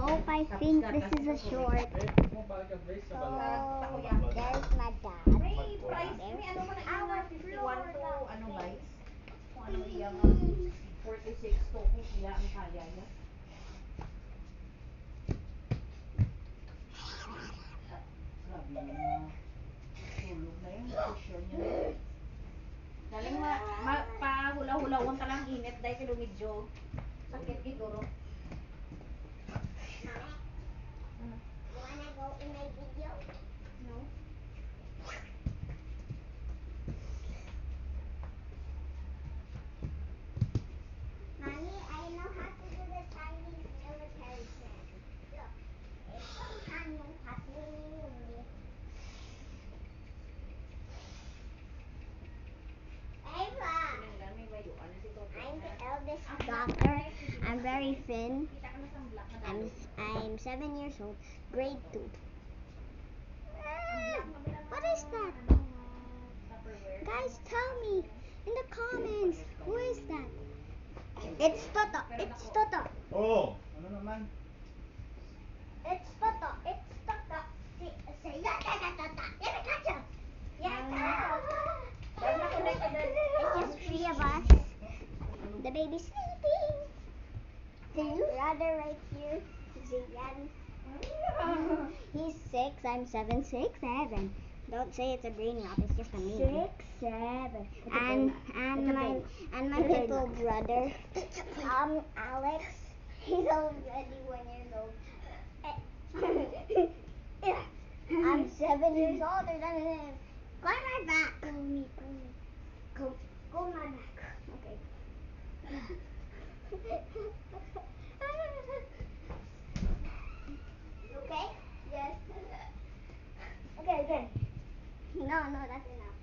hope I think this is a short. So, there's my dad. May price, may ano mo na yun na 51 to ano guys? Kung ano iya nga 46 to kung iya ang kaya niya. Grabe na. Tulog na yun. Sure niya na. Daling pa-hula-hulawon talang init dahil kilo medyo sakit gituro. You wanna go in my video? No? Mommy, I know how to do the Chinese military chant. Look, it's Hanung Patwini. Ava, I'm the eldest daughter. I'm very thin. I'm 7 years old, grade 2. What is that? Guys, tell me in the comments, who is that? It's Toto. It's Toto. Oh, ano naman? It's Toto. It's Toto. Say yata tata. Yata. Yata. It's just 3 of us. The baby's sleeping. The brother right here. Ziyan. He's 6. I'm 7. 6, 7. Don't say it's a brain rot. It's just a meme. 6, 7. And my little brother, Alex. He's already 1 year old. I'm 7 years older than him. Go on my back. Go me. Go on my back. Okay. Okay? Yes. Okay. No, that's enough.